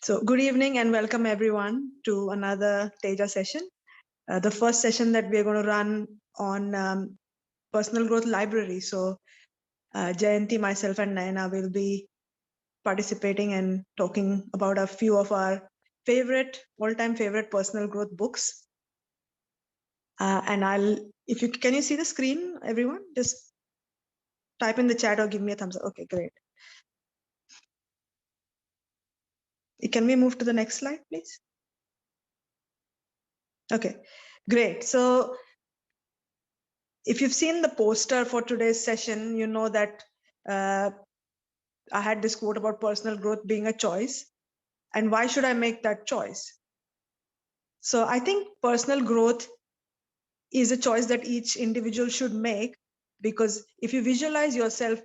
So good evening and welcome everyone to another Teja session. The first session that we're going to run on personal growth library. So Jayanti, myself and Naina will be participating and talking about a few of our all-time favorite personal growth books. And can you see the screen, everyone? Just type in the chat or give me a thumbs up. Okay, great. Can we move to the next slide, please? Okay, great. So if you've seen the poster for today's session, you know that I had this quote about personal growth being a choice. And why should I make that choice? So I think personal growth is a choice that each individual should make, because if you visualize yourself,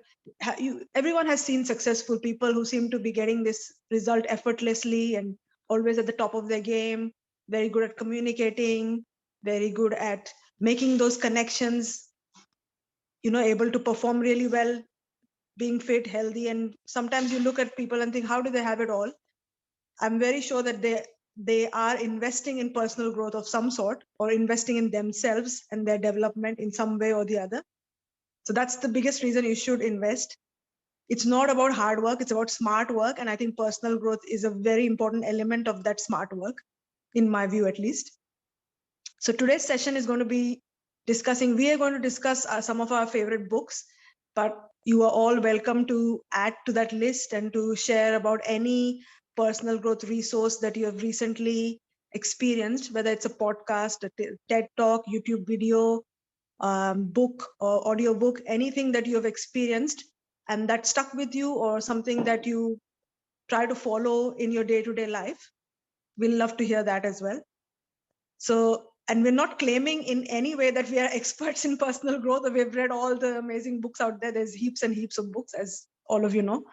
everyone has seen successful people who seem to be getting this result effortlessly and always at the top of their game, very good at communicating, very good at making those connections, able to perform really well, being fit, healthy. And sometimes you look at people and think, how do they have it all? I'm very sure that they are investing in personal growth of some sort, or investing in themselves and their development in some way or the other. So that's the biggest reason you should invest. It's not about hard work, it's about smart work. And I think personal growth is a very important element of that smart work, in my view at least. So today's session is going to be we are going to discuss some of our favorite books, but you are all welcome to add to that list and to share about any personal growth resource that you have recently experienced, whether it's a podcast, a TED Talk, YouTube video, book or audio book, anything that you have experienced and that stuck with you, or something that you try to follow in your day-to-day life. We'll love to hear that as well. So, and we're not claiming in any way that we are experts in personal growth or we've read all the amazing books out there. There's heaps and heaps of books, as all of you know.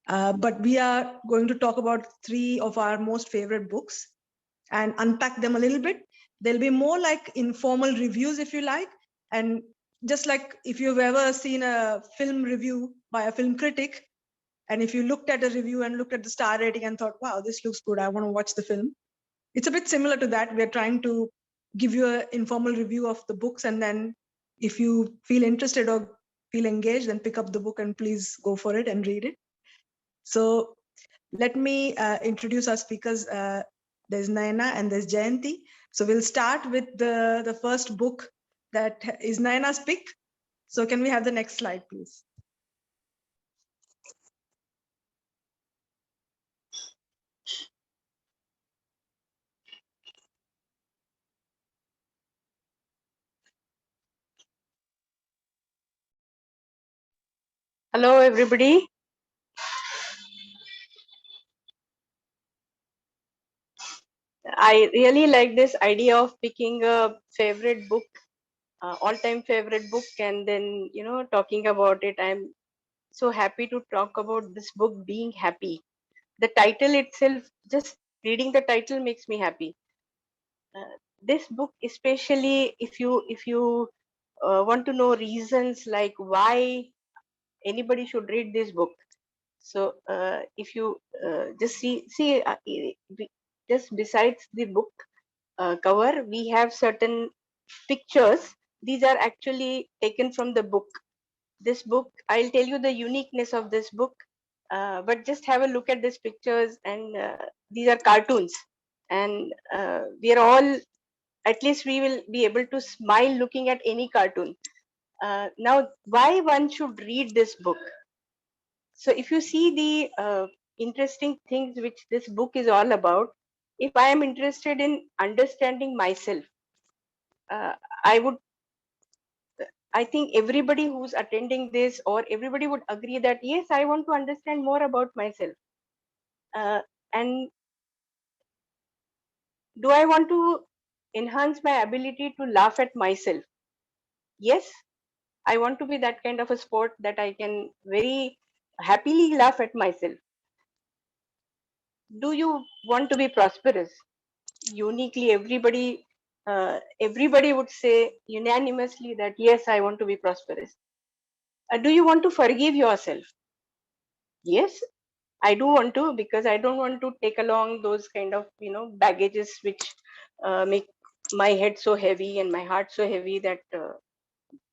But we are going to talk about 3 of our most favorite books and unpack them a little bit. There'll be more like informal reviews, if you like. And just like if you've ever seen a film review by a film critic, and if you looked at a review and looked at the star rating and thought, wow, this looks good, I want to watch the film. It's a bit similar to that. We're trying to give you an informal review of the books, and then if you feel interested or feel engaged, then pick up the book and please go for it and read it. So let me introduce our speakers. There's Naina and there's Jayanti. So we'll start with the first book that is Naina's pick. So can we have the next slide, please? Hello, everybody. I really like this idea of picking a favorite book, all-time favorite book, and then, talking about it. I'm so happy to talk about this book, Being Happy. The title itself, just reading the title makes me happy. This book, especially if you want to know reasons like why anybody should read this book. So if you just see just besides the book cover, we have certain pictures. These are actually taken from the book. This book, I'll tell you the uniqueness of this book, but just have a look at these pictures. And these are cartoons, and we are all, at least we will be able to smile looking at any cartoon. Now, why one should read this book? So if you see the interesting things which this book is all about, if I am interested in understanding myself, uh, I would, I think everybody who's attending this or everybody would agree that yes, I want to understand more about myself. And do I want to enhance my ability to laugh at myself? Yes, I want to be that kind of a sport that I can very happily laugh at myself. Do you want to be prosperous? Uniquely, everybody would say unanimously that yes, I want to be prosperous. Do you want to forgive yourself? Yes, I do want to, because I don't want to take along those kind of baggages which make my head so heavy and my heart so heavy that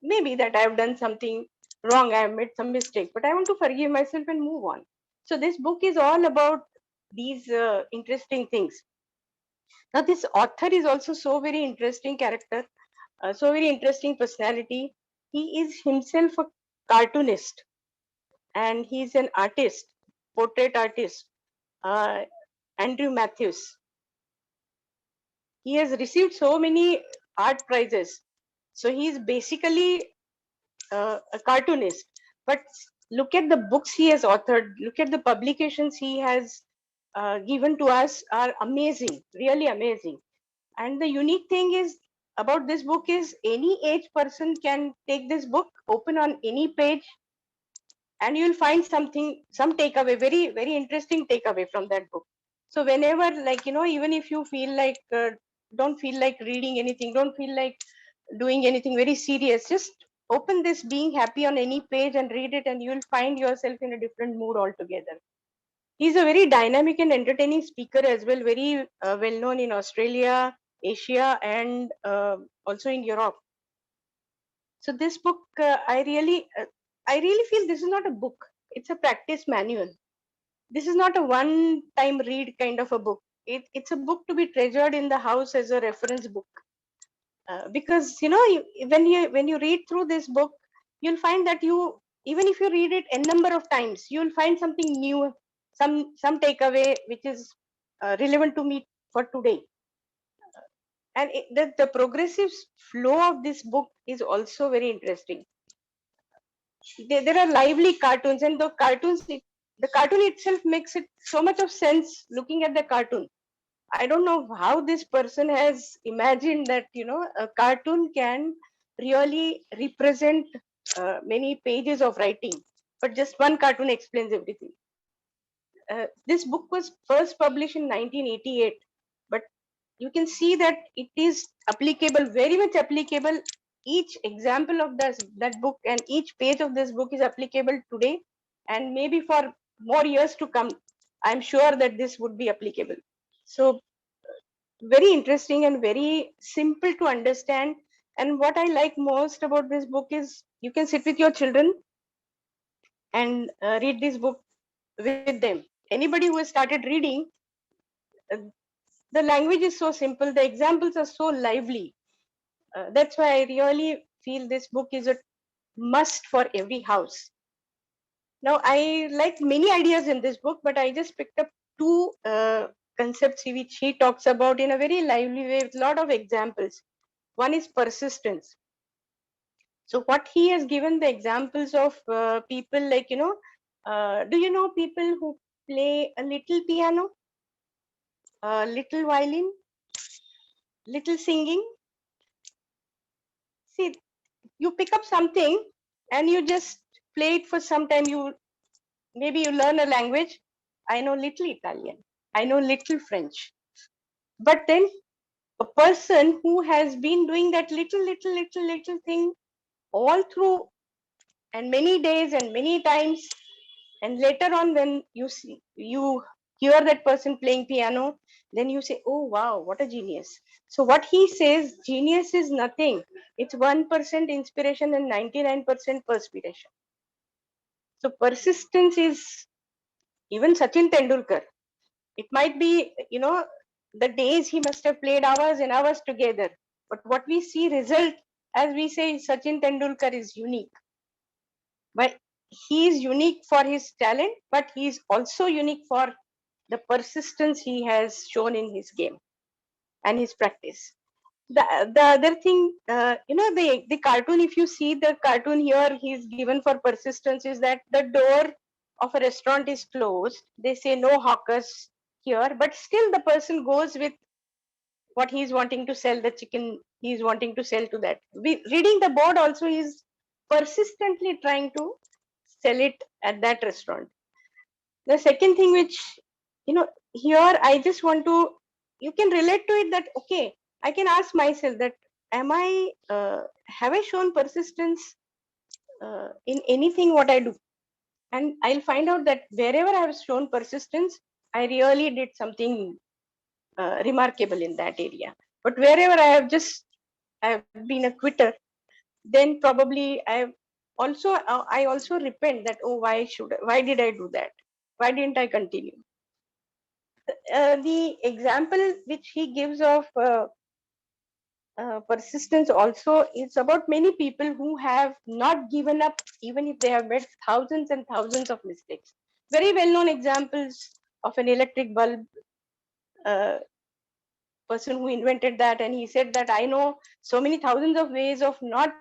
maybe that I have done something wrong, I have made some mistake, but I want to forgive myself and move on. So this book is all about these interesting things. Now this author is also so very interesting character, so very interesting personality. He is himself a cartoonist, and he's an artist, portrait artist, uh, Andrew Matthews. He has received so many art prizes. So he's basically a cartoonist. But look at the books he has authored, look at the publications he has given to us are amazing, really amazing. And the unique thing is about this book is any age person can take this book, open on any page, and you'll find something, some takeaway, very very interesting takeaway from that book. So whenever, like, even if you feel like don't feel like reading anything, don't feel like doing anything very serious, just open this Being Happy on any page and read it, and you'll find yourself in a different mood altogether. He's a very dynamic and entertaining speaker as well, very well known in Australia, Asia, and also in Europe. So this book, I really feel this is not a book. It's a practice manual. This is not a one-time read kind of a book. It's a book to be treasured in the house as a reference book. Because when you read through this book, you'll find that you, even if you read it n number of times, you'll find something new, some takeaway which is relevant to me for today. And the progressive flow of this book is also very interesting. There are lively cartoons, and the cartoon itself makes it so much of sense looking at the cartoon. I don't know how this person has imagined that a cartoon can really represent many pages of writing, but just one cartoon explains everything. This book was first published in 1988, but you can see that it is applicable, very much applicable. Each example of that book and each page of this book is applicable today, and maybe for more years to come. I'm sure that this would be applicable. So very interesting and very simple to understand. And what I like most about this book is you can sit with your children and read this book with them. Anybody who has started reading, uh, the language is so simple, the examples are so lively. That's why I really feel this book is a must for every house. Now, I like many ideas in this book, but I just picked up two concepts which he talks about in a very lively way with a lot of examples. One is persistence. So what he has given the examples of people like, do you know people who play a little piano, a little violin, little singing? See, you pick up something and you just play it for some time. Maybe you learn a language. I know little Italian. I know little French. But then a person who has been doing that little thing all through, and many days and many times, and later on when you hear that person playing piano, then you say, oh wow, what a genius. So what he says, genius is nothing. It's 1% inspiration and 99% perspiration. So persistence is, even Sachin Tendulkar, it might be, the days he must have played hours and hours together, but what we see result, as we say, Sachin Tendulkar is unique. But he is unique for his talent, but he is also unique for the persistence he has shown in his game and his practice. The other thing, the cartoon, if you see the cartoon here, he's given for persistence is that the door of a restaurant is closed. They say no hawkers here, but still the person goes with what he's wanting to sell, the chicken he's wanting to sell to that. Reading the board also, he's persistently trying to sell it at that restaurant. The second thing which, here I just want to, you can relate to it that, okay, I can ask myself that, have I shown persistence in anything what I do? And I'll find out that wherever I have shown persistence, I really did something remarkable in that area. But wherever I have been a quitter, then probably I also repent that, oh, why did I do that? Why didn't I continue? The example which he gives of persistence also is about many people who have not given up even if they have made thousands and thousands of mistakes. Very well known examples of an electric bulb uh, person who invented that, and he said that I know so many thousands of ways of not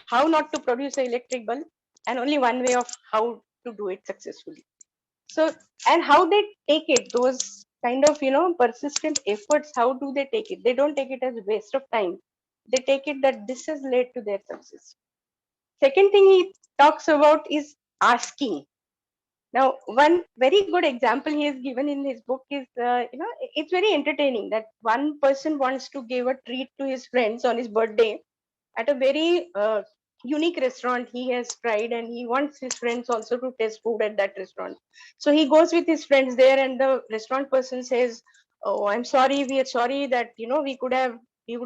how not to produce an electric bulb, and only one way of how to do it successfully. So, and how they take it, those kind of persistent efforts, how do they take it? They don't take it as a waste of time. They take it that this has led to their success. Second thing he talks about is asking. Now, one very good example he has given in his book is, it's very entertaining that one person wants to give a treat to his friends on his birthday at a very unique restaurant he has tried, and he wants his friends also to taste food at that restaurant. So he goes with his friends there, and the restaurant person says, oh, I'm sorry, we are sorry that we would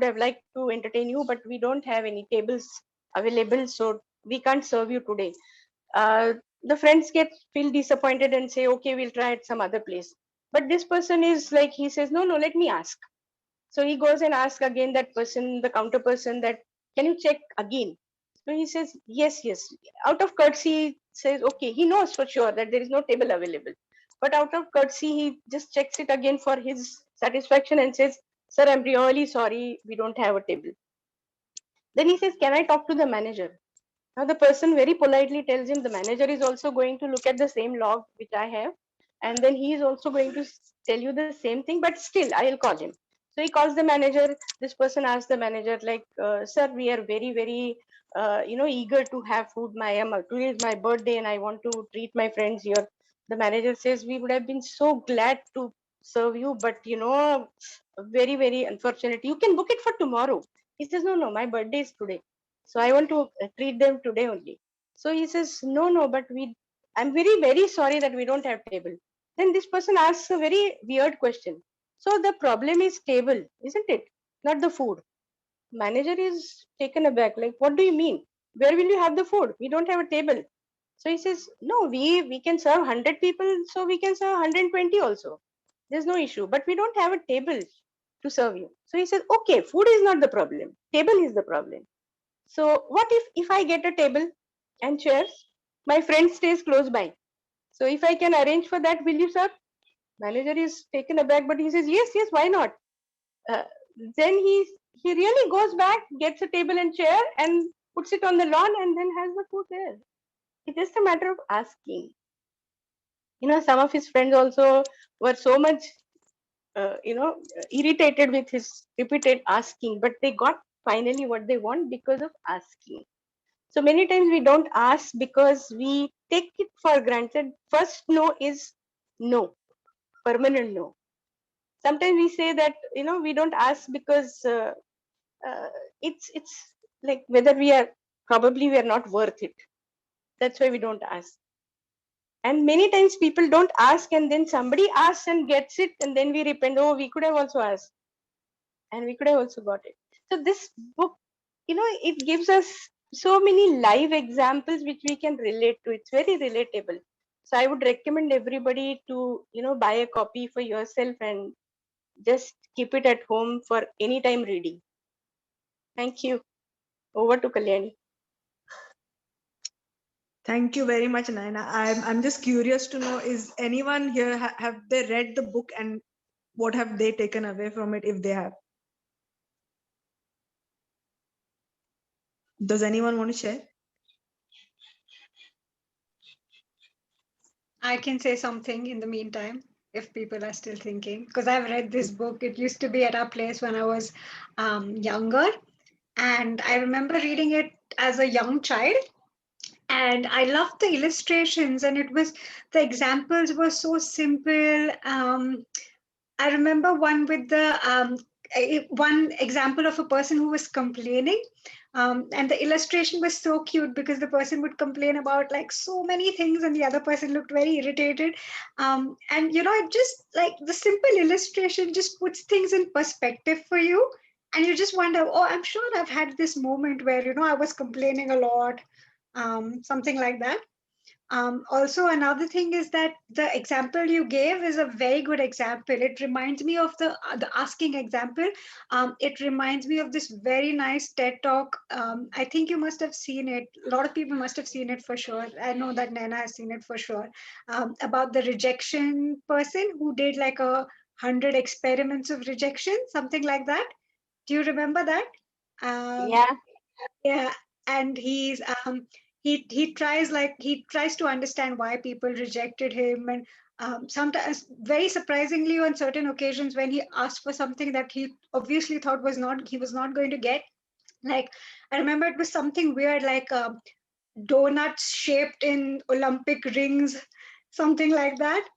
have liked to entertain you, but we don't have any tables available, so we can't serve you today. The friends feel disappointed and say, okay, we'll try at some other place. But this person is like, he says, no, let me ask. So he goes and asks again that person, the counter person, that can you check again? So he says, yes. Out of courtesy, he says, okay. He knows for sure that there is no table available. But out of courtesy, he just checks it again for his satisfaction and says, sir, I'm really sorry, we don't have a table. Then he says, can I talk to the manager? Now the person very politely tells him the manager is also going to look at the same log which I have, and then he is also going to tell you the same thing, but still I'll call him. So he calls the manager. This person asks the manager, like, sir, we are very eager to have food. Today is my birthday and I want to treat my friends here. The manager says, we would have been so glad to serve you, but very unfortunate. You can book it for tomorrow. He says, no, my birthday is today. So I want to treat them today only. So he says, no, but I'm very sorry that we don't have table. Then this person asks a very weird question. So the problem is table, isn't it? Not the food. Manager is taken aback. Like, what do you mean? Where will you have the food? We don't have a table. So he says, no, we can serve 100 people, so we can serve 120 also. There's no issue, but we don't have a table to serve you. So he says, okay, food is not the problem. Table is the problem. So what if I get a table and chairs? My friend stays close by. So if I can arrange for that, will you, sir? Manager is taken aback, but he says, yes, why not? Uh, then he really goes back, gets a table and chair, and puts it on the lawn, and then has the food there. It's just a matter of asking. Some of his friends also were so much, irritated with his repeated asking, but they got finally what they want because of asking. So many times we don't ask because we take it for granted. First no is no, permanent no. Sometimes we say that we don't ask because uh, it's like whether we are not worth it. That's why we don't ask. And many times people don't ask, and then somebody asks and gets it, and then we repent. Oh, we could have also asked, and we could have also got it. So this book, it gives us so many live examples which we can relate to. It's very relatable. So I would recommend everybody to buy a copy for yourself and just keep it at home for anytime reading. Thank you. Over to Kalyani. Thank you very much, Naina. I'm just curious to know, is anyone here, have they read the book, and what have they taken away from it, if they have? Does anyone want to share? I can say something in the meantime if people are still thinking, because I've read this book. It used to be at our place when I was younger, and I remember reading it as a young child. And I loved the illustrations, and the examples were so simple. I remember one with the one example of a person who was complaining, and the illustration was so cute because the person would complain about like so many things and the other person looked very irritated, and it just like the simple illustration just puts things in perspective for you, and you just wonder, oh, I'm sure I've had this moment where I was complaining a lot, something like that. Also, another thing is that the example you gave is a very good example. It reminds me of the asking example. It reminds me of this very nice TED talk. I think you must have seen it. A lot of people must have seen it for sure. I know that Naina has seen it for sure. About the rejection person who did like 100 experiments of rejection, something like that. Do you remember that? Um, Yeah. yeah, and he tries to understand why people rejected him, and sometimes very surprisingly on certain occasions when he asked for something that he obviously thought he was not going to get. Like, I remember it was something weird, like donuts shaped in Olympic rings, something like that.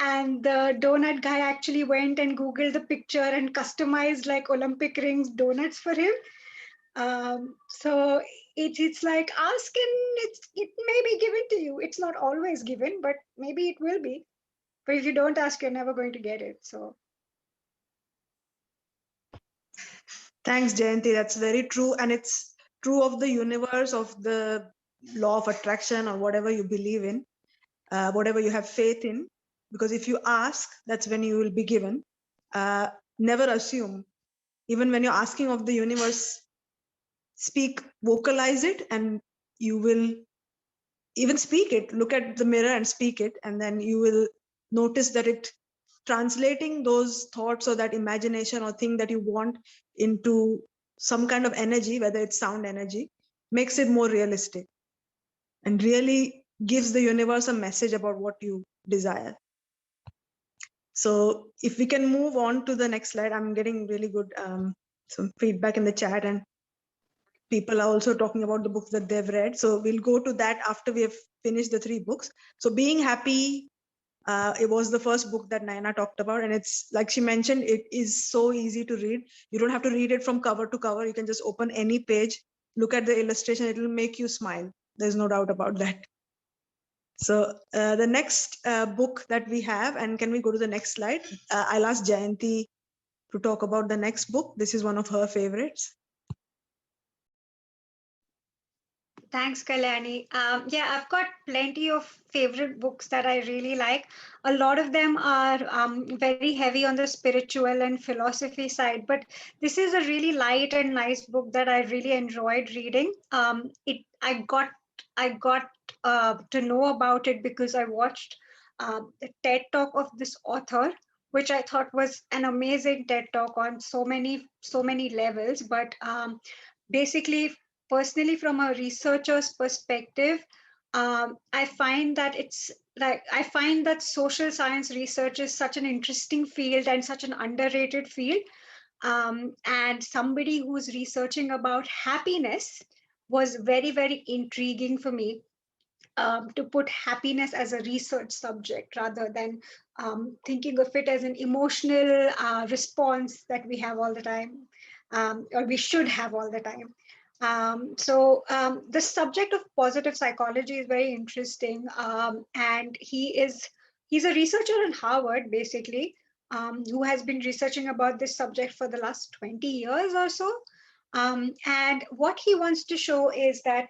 And the donut guy actually went and googled the picture and customized like Olympic rings donuts for him. So it's like ask and it may be given to you. It's not always given, but maybe it will be. But if you don't ask, you're never going to get it. So Thanks, Jayanti. That's very true. And it's true of the universe, of the law of attraction, or whatever you believe in, whatever you have faith in. Because if you ask, that's when you will be given. Never assume. Even when you're asking of the universe, speak, vocalize it, and you will even speak it. Look at the mirror and speak it. And then you will notice that it translating those thoughts or that imagination or thing that you want into some kind of energy, whether it's sound energy, makes it more realistic and really gives the universe a message about what you desire. So if we can move on to the next slide, I'm getting really good some feedback in the chat, and people are also talking about the books that they've read. So we'll go to that after we have finished the 3 books. So Being Happy, it was the first book that Naina talked about, and it's like she mentioned, it is so easy to read. You don't have to read it from cover to cover. You can just open any page, look at the illustration, it will make you smile. There's no doubt about that. So the next book that we have, and can we go to the next slide? I'll ask Jayanti to talk about the next book. This is one of her favorites. thanks, Kalyani. Yeah, I've got plenty of favorite books that I really like. A lot of them are very heavy on the spiritual and philosophy side, but this is a really light and nice book that I really enjoyed reading. I got to know about it because I watched the TED talk of this author, which I thought was an amazing TED talk on so many levels. But basically, personally, from a researcher's perspective, I find that I find that social science research is such an interesting field and such an underrated field. And somebody who's researching about happiness was very, very intriguing for me, to put happiness as a research subject rather than thinking of it as an emotional response that we have all the time, or we should have all the time. The subject of positive psychology is very interesting, and he's a researcher in Harvard, basically, who has been researching about this subject for the last 20 years or so. And what he wants to show is that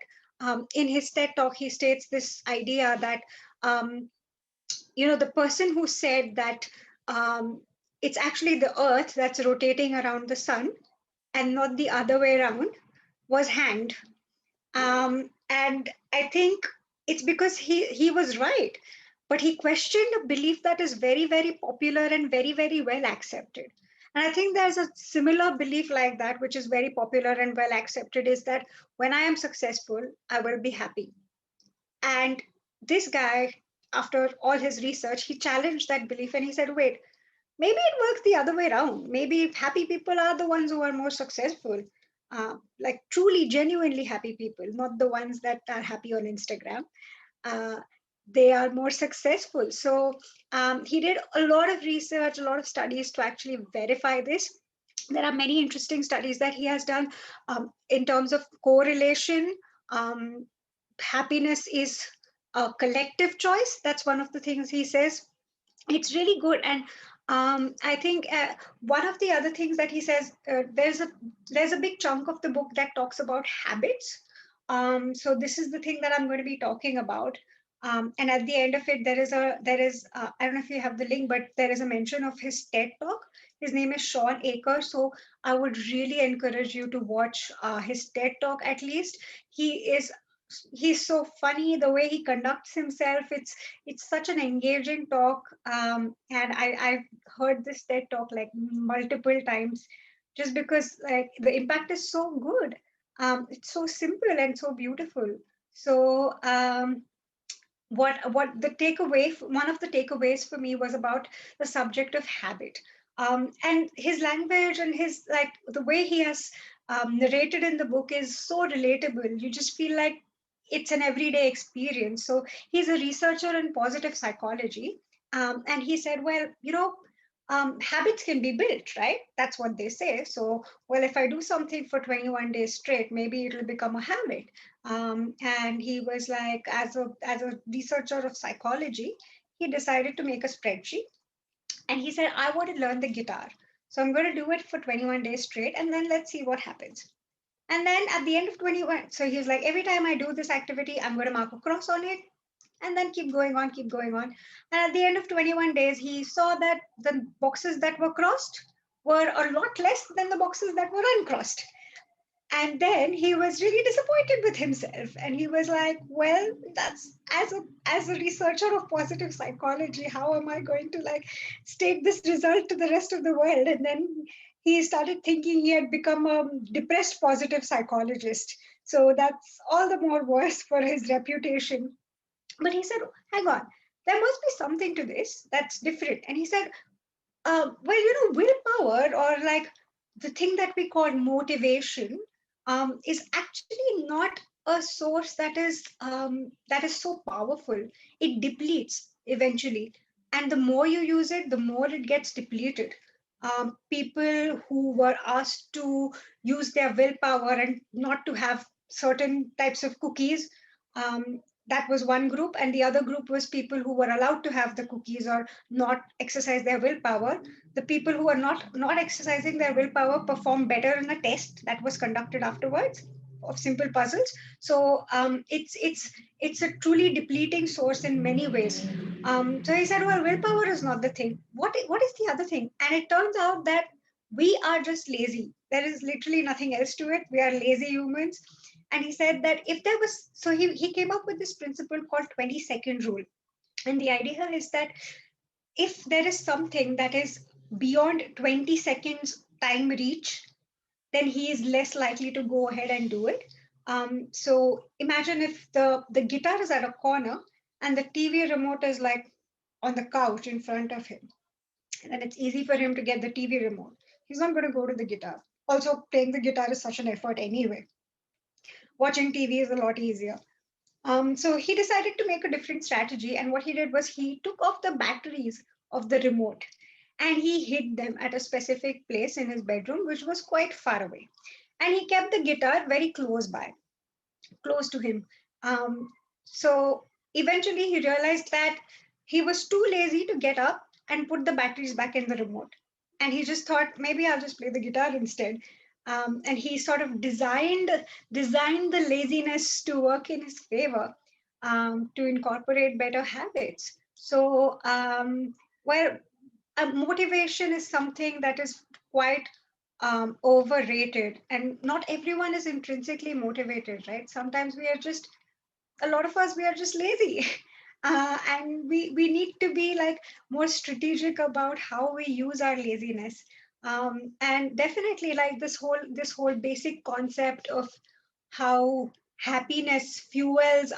in his TED talk, he states this idea that the person who said that it's actually the Earth that's rotating around the sun and not the other way around was hanged. And I think it's because he was right, but he questioned a belief that is very, very popular and very, very well accepted. And I think there's a similar belief like that, which is very popular and well accepted, is that when I am successful, I will be happy. And this guy, after all his research, he challenged that belief and he said, wait, maybe it works the other way around. Maybe happy people are the ones who are more successful, like truly, genuinely happy people, not the ones that are happy on Instagram. They are more successful. So he did a lot of research, a lot of studies to actually verify this. there are many interesting studies that he has done in terms of correlation. Um, Happiness is a collective choice. That's one of the things he says. It's really good. And I think one of the other things that he says, there's a big chunk of the book that talks about habits. So this is the thing that I'm going to be talking about. And at the end of it, there is I don't know if you have the link, but there is a mention of his TED talk. His name is Sean Aker. So I would really encourage you to watch his TED talk at least. He's so funny the way he conducts himself. It's such an engaging talk, and I've heard this TED talk like multiple times, just because like the impact is so good. It's so simple and so beautiful. So what the takeaway, one of the takeaways for me was about the subject of habit, and his language and his like the way he has narrated in the book is so relatable. You just feel like it's an everyday experience. So he's a researcher in positive psychology, and he said, well, habits can be built, right? That's what they say. So, well, if I do something for 21 days straight, maybe it'll become a habit. And he was like, as a researcher of psychology, he decided to make a spreadsheet, and he said, I want to learn the guitar, so I'm going to do it for 21 days straight, and then let's see what happens. And then at the end of 21, so he was like, every time I do this activity, I'm going to mark a cross on it, and then keep going on, keep going on. And at the end of 21 days, he saw that the boxes that were crossed were a lot less than the boxes that were uncrossed. And then he was really disappointed with himself, and he was like, well, that's as a researcher of positive psychology, how am I going to like state this result to the rest of the world? And then he started thinking he had become a depressed positive psychologist. So that's all the more worse for his reputation. But he said, hang on, there must be something to this that's different. And he said, well, willpower, or like the thing that we call motivation, is actually not a source that is so powerful. It depletes eventually, and the more you use it, the more it gets depleted. People who were asked to use their willpower and not to have certain types of cookies, that was one group, and the other group was people who were allowed to have the cookies or not exercise their willpower. The people who are not exercising their willpower perform better in a test that was conducted afterwards of simple puzzles. So it's a truly depleting source in many ways. So he said, well, willpower is not the thing. What is the other thing? And it turns out that we are just lazy. There is literally nothing else to it. We are lazy humans. And he said that if there was, so he came up with this principle called 20-second rule. And the idea is that if there is something that is beyond 20 seconds time reach, then he is less likely to go ahead and do it. So imagine if the guitar is at a corner and the TV remote is like on the couch in front of him, and it's easy for him to get the TV remote. He's not going to go to the guitar. Also, playing the guitar is such an effort anyway. Watching TV is a lot easier. So he decided to make a different strategy. And what he did was he took off the batteries of the remote and he hid them at a specific place in his bedroom, which was quite far away. And he kept the guitar very close by, close to him. So eventually he realized that he was too lazy to get up and put the batteries back in the remote. And he just thought, maybe I'll just play the guitar instead. And he sort of designed the laziness to work in his favor, to incorporate better habits. So, well, motivation is something that is quite overrated, and not everyone is intrinsically motivated, right? Sometimes we are just, a lot of us, we are just lazy. And we need to be like more strategic about how we use our laziness. And definitely like this whole basic concept of how happiness fuels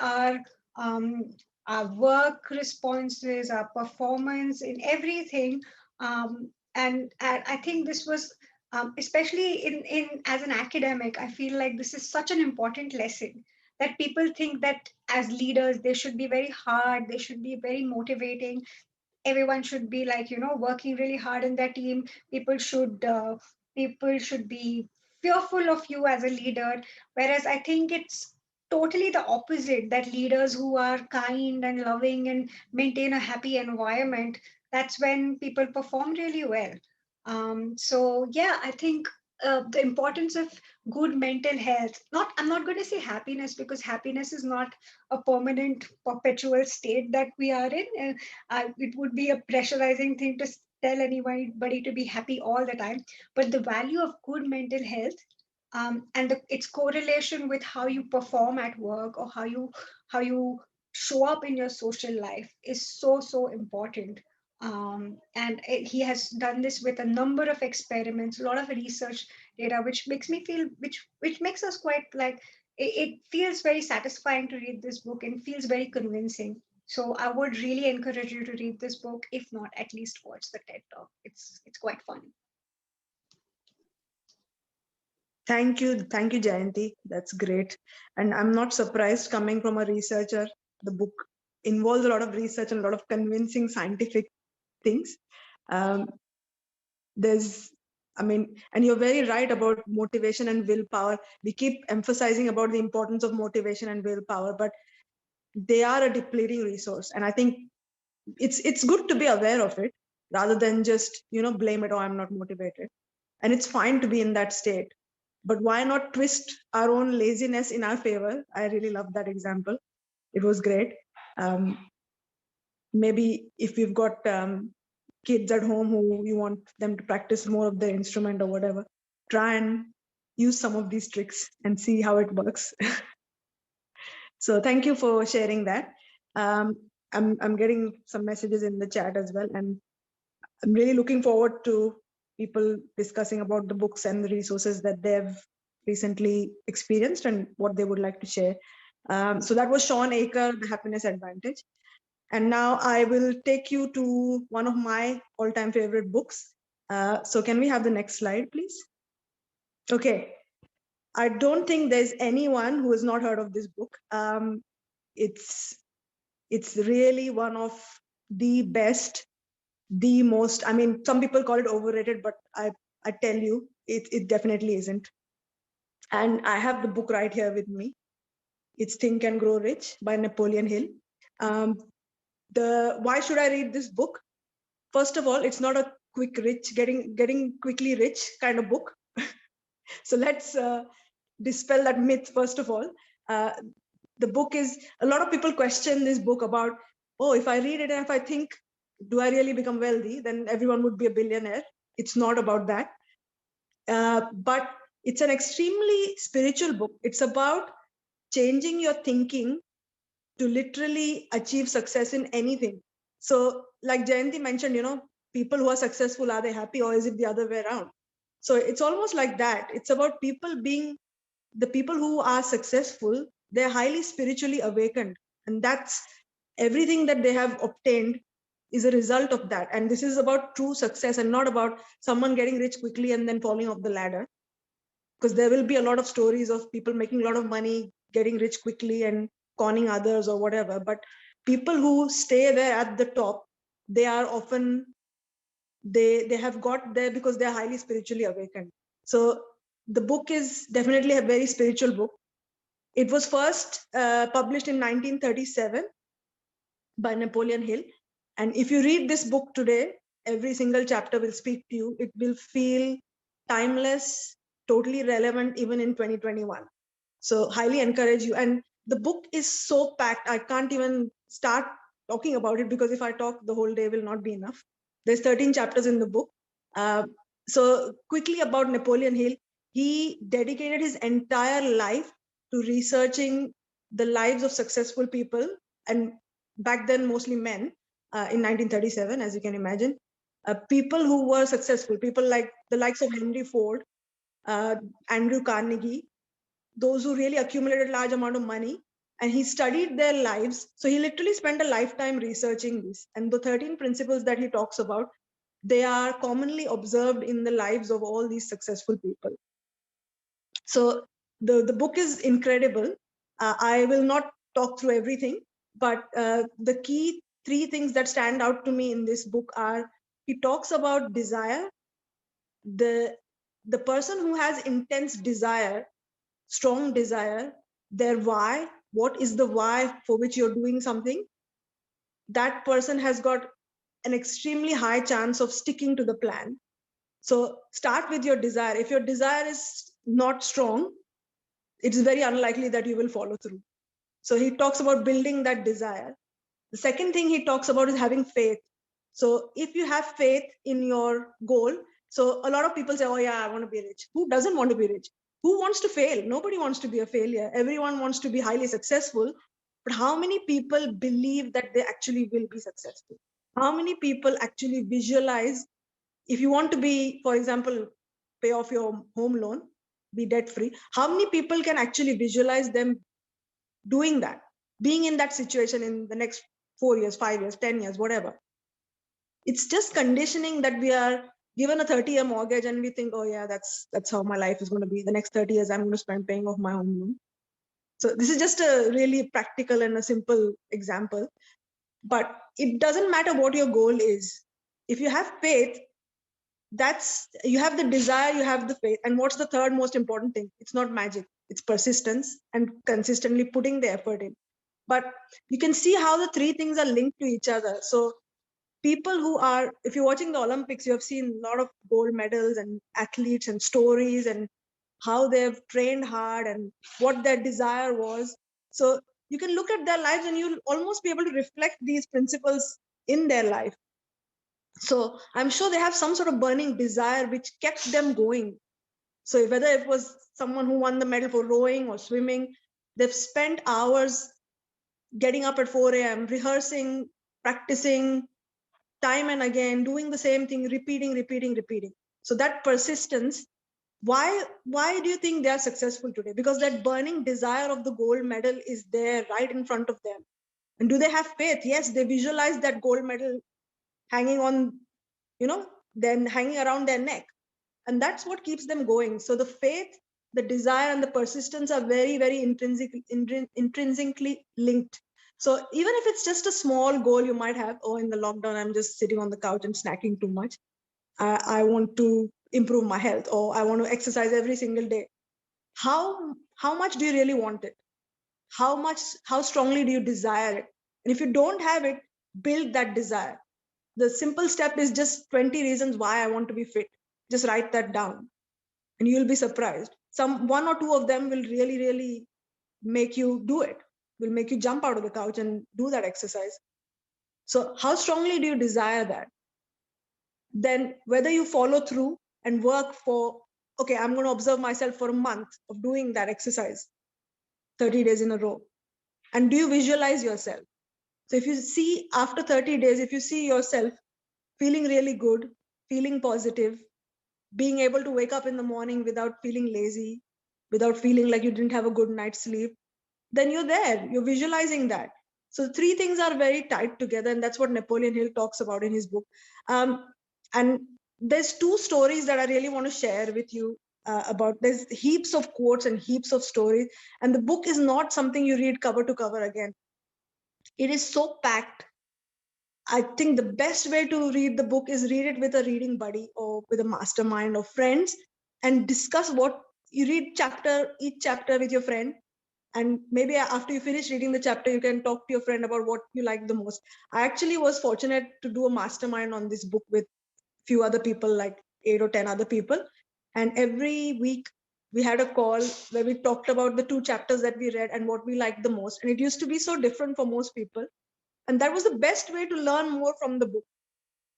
um, our work responses, our performance in everything. And I think this was, especially in as an academic, I feel like this is such an important lesson, that people think that as leaders they should be very hard, they should be very motivating, everyone should be like working really hard in their team, people should people should be fearful of you as a leader. Whereas I think it's totally the opposite, that leaders who are kind and loving and maintain a happy environment, that's when people perform really well. So yeah, I think the importance of good mental health, not, I'm not going to say happiness, because happiness is not a permanent perpetual state that we are in. It would be a pressurizing thing to tell anybody to be happy all the time. But the value of good mental health, and its correlation with how you perform at work, or how you show up in your social life, is so important. And he has done this with a number of experiments, a lot of research data, which makes me feel, which makes us quite like, it feels very satisfying to read this book and feels very convincing. So I would really encourage you to read this book, if not at least watch the TED Talk. It's quite fun. Thank you, Jayanti. That's great. And I'm not surprised, coming from a researcher. The book involves a lot of research and a lot of convincing scientific things. Um, and you're very right about motivation and willpower. We keep emphasizing about the importance of motivation and willpower, but they are a depleting resource. And I think it's good to be aware of it, rather than just blame it, oh, I'm not motivated. And it's fine to be in that state, but why not twist our own laziness in our favor? I really love that example. It was great. Maybe if we've got kids at home who you want them to practice more of their instrument or whatever, try and use some of these tricks and see how it works. So thank you for sharing that. I'm getting some messages in the chat as well, and I'm really looking forward to people discussing about the books and the resources that they've recently experienced and what they would like to share. So that was Shawn Achor, The Happiness Advantage. And now I will take you to one of my all-time favorite books. So can we have the next slide, please? Okay. I don't think there's anyone who has not heard of this book. It's really one of the best, the most, some people call it overrated, but I tell you, it definitely isn't. And I have the book right here with me. It's Think and Grow Rich by Napoleon Hill. Why should I read this book? First of all, it's not a quick rich, getting quickly rich kind of book. So let's dispel that myth first of all. The book is, a lot of people question this book about, oh, if I read it and if I think, do I really become wealthy? Then everyone would be a billionaire. It's not about that. But it's an extremely spiritual book. It's about changing your thinking to literally achieve success in anything. So like Jayanti mentioned, people who are successful, are they happy, or is it the other way around? So it's almost like that. It's about people being, the people who are successful, they're highly spiritually awakened. And that's everything that they have obtained is a result of that. And this is about true success and not about someone getting rich quickly and then falling off the ladder. Because there will be a lot of stories of people making a lot of money, getting rich quickly and conning others or whatever. But people who stay there at the top, they are often, they have got there because they're highly spiritually awakened. So the book is definitely a very spiritual book. It was first published in 1937 by Napoleon Hill. And if you read this book today, every single chapter will speak to you. It will feel timeless, totally relevant, even in 2021. So highly encourage you. And the book is so packed, I can't even start talking about it, because if I talk, the whole day will not be enough. There's 13 chapters in the book. So quickly about Napoleon Hill, he dedicated his entire life to researching the lives of successful people, and back then mostly men, in 1937, as you can imagine. People who were successful, people like the likes of Henry Ford, Andrew Carnegie, those who really accumulated large amount of money, and he studied their lives. So he literally spent a lifetime researching this. And the 13 principles that he talks about, they are commonly observed in the lives of all these successful people. So the book is incredible. I will not talk through everything, but the key 3 things that stand out to me in this book are, he talks about desire, the the person who has intense desire, strong desire, their why, what is the why for which you're doing something, that person has got an extremely high chance of sticking to the plan. So start with your desire. If your desire is not strong, it is very unlikely that you will follow through. So he talks about building that desire. The second thing he talks about is having faith. So if you have faith in your goal, so a lot of people say, oh yeah, I want to be rich. Who doesn't want to be rich? Who wants to fail? Nobody wants to be a failure. Everyone wants to be highly successful. But how many people believe that they actually will be successful? How many people actually visualize, if you want to be, for example, pay off your home loan, be debt free, how many people can actually visualize them doing that, being in that situation in the next 4 years, 5 years, 10 years, whatever? It's just conditioning that we are given a 30-year mortgage and we think, oh yeah, that's how my life is going to be. The next 30 years I'm going to spend paying off my home loan. So this is just a really practical and a simple example, but it doesn't matter what your goal is. If you have faith, that's, you have the desire, you have the faith. And what's the third most important thing? It's not magic, it's persistence and consistently putting the effort in. But you can see how the three things are linked to each other. So people who are, if you're watching the Olympics, you have seen a lot of gold medals and athletes and stories and how they've trained hard and what their desire was. So you can look at their lives and you'll almost be able to reflect these principles in their life. So I'm sure they have some sort of burning desire which kept them going. So whether it was someone who won the medal for rowing or swimming, they've spent hours getting up at 4 a.m., rehearsing, practicing, time and again, doing the same thing, repeating. So that persistence, why do you think they are successful today? Because that burning desire of the gold medal is there right in front of them. And do they have faith? Yes, they visualize that gold medal hanging on, then hanging around their neck. And that's what keeps them going. So the faith, the desire, and the persistence are very, very intrinsically linked. So even if it's just a small goal you might have, oh, in the lockdown, I'm just sitting on the couch and snacking too much. I want to improve my health, or I want to exercise every single day. How much do you really want it? How strongly do you desire it? And if you don't have it, build that desire. The simple step is just 20 reasons why I want to be fit. Just write that down and you'll be surprised. One or two of them will really, really make you do it, will make you jump out of the couch and do that exercise. So how strongly do you desire that? Then whether you follow through and work for, okay, I'm going to observe myself for a month of doing that exercise, 30 days in a row. And do you visualize yourself? So if you see after 30 days, if you see yourself feeling really good, feeling positive, being able to wake up in the morning without feeling lazy, without feeling like you didn't have a good night's sleep, then you're there, you're visualizing that. So three things are very tied together, and that's what Napoleon Hill talks about in his book. And there's two stories that I really want to share with you about. There's heaps of quotes and heaps of stories, and the book is not something you read cover to cover again. It is so packed. I think the best way to read the book is read it with a reading buddy or with a mastermind of friends and discuss what you read each chapter with your friend. And maybe after you finish reading the chapter, you can talk to your friend about what you like the most. I actually was fortunate to do a mastermind on this book with few other people, like 8 or 10 other people. And every week we had a call where we talked about the 2 chapters that we read and what we liked the most. And it used to be so different for most people. And that was the best way to learn more from the book.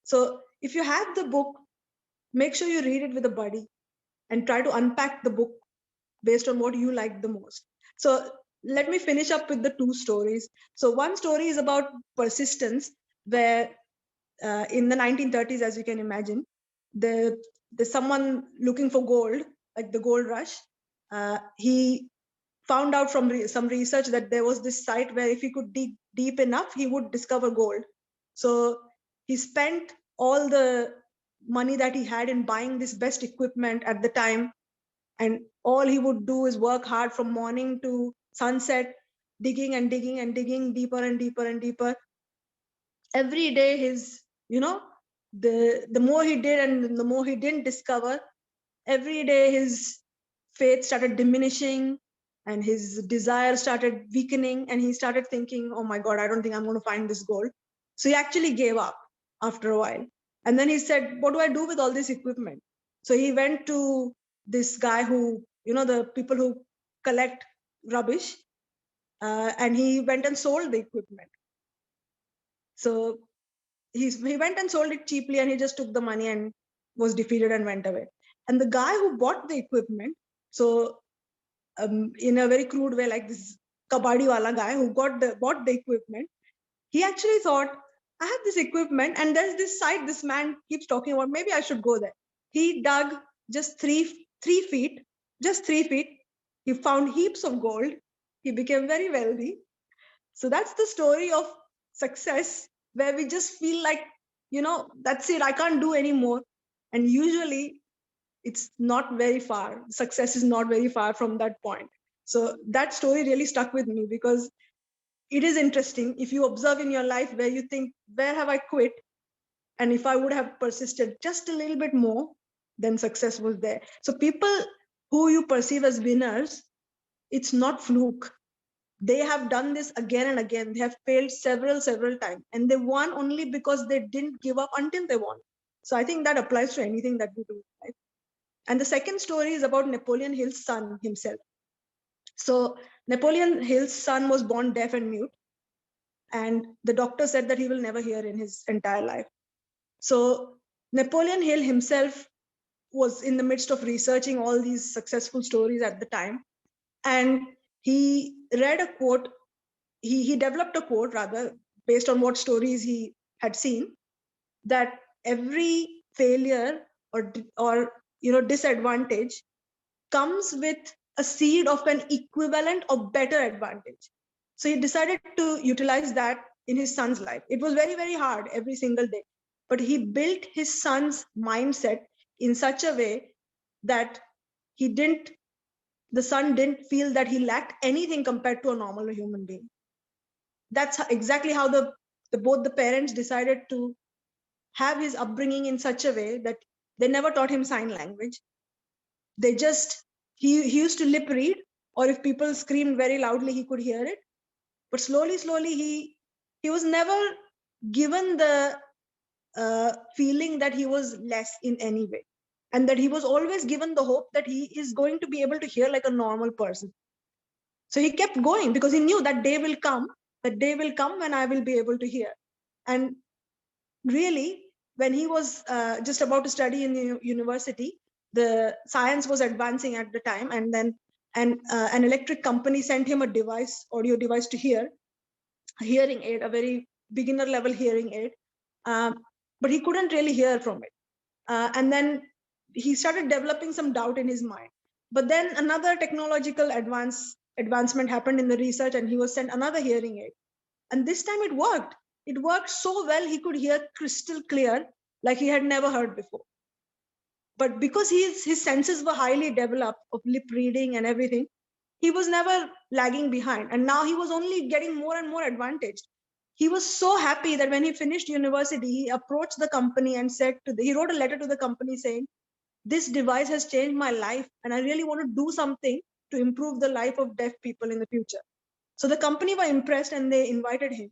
So if you have the book, make sure you read it with a buddy and try to unpack the book based on what you like the most. So let me finish up with the 2 stories. So one story is about persistence, where in the 1930s, as you can imagine, there's someone looking for gold, like the gold rush. He found out from some research that there was this site where if he could dig deep enough, he would discover gold. So he spent all the money that he had in buying this best equipment at the time. And all he would do is work hard from morning to sunset, digging and digging and digging deeper and deeper and deeper. Every day the more he did and the more he didn't discover, every day his faith started diminishing and his desire started weakening, and he started thinking, oh my God, I don't think I'm going to find this gold. So he actually gave up after a while. And then he said, what do I do with all this equipment? So he went to this guy who, the people who collect rubbish, and he went and sold the equipment. So he went and sold it cheaply, and he just took the money and was defeated and went away. And the guy who bought the equipment, so in a very crude way, like this kabadi wala guy who bought the equipment, he actually thought, I have this equipment and there's this site this man keeps talking about, maybe I should go there. He dug just 3 feet, just 3 feet. He found heaps of gold. He became very wealthy. So that's the story of success, where we just feel like, that's it, I can't do anymore. And usually it's not very far. Success is not very far from that point. So that story really stuck with me, because it is interesting. If you observe in your life where you think, where have I quit? And if I would have persisted just a little bit more, then success was there. So people who you perceive as winners, it's not fluke. They have done this again and again. They have failed several times, and they won only because they didn't give up until they won. So I think that applies to anything that we do, right? And the second story is about Napoleon Hill's son himself. So Napoleon Hill's son was born deaf and mute, and the doctor said that he will never hear in his entire life. So Napoleon Hill himself was in the midst of researching all these successful stories at the time, and he read a quote. He developed a quote, rather, based on what stories he had seen, that every failure or disadvantage comes with a seed of an equivalent or better advantage. So he decided to utilize that in his son's life. It was very, very hard every single day, but he built his son's mindset in such a way that the son didn't feel that he lacked anything compared to a normal human being. That's exactly how both the parents decided to have his upbringing in such a way that they never taught him sign language. They just, he used to lip read, or if people screamed very loudly, he could hear it. But slowly, he was never given the feeling that he was less in any way. And that he was always given the hope that he is going to be able to hear like a normal person. So he kept going because he knew that day will come when I will be able to hear. And really, when he was just about to study in the university, the science was advancing at the time, and then an electric company sent him a audio device to hear, a hearing aid, a very beginner level hearing aid, but he couldn't really hear from it. And then he started developing some doubt in his mind. But then another technological advancement happened in the research, and he was sent another hearing aid. And this time it worked. It worked so well, he could hear crystal clear, like he had never heard before. But because his senses were highly developed of lip reading and everything, he was never lagging behind. And now he was only getting more and more advantage. He was so happy that when he finished university, he approached the company and he wrote a letter to the company saying, this device has changed my life, and I really want to do something to improve the life of deaf people in the future. So the company were impressed and they invited him.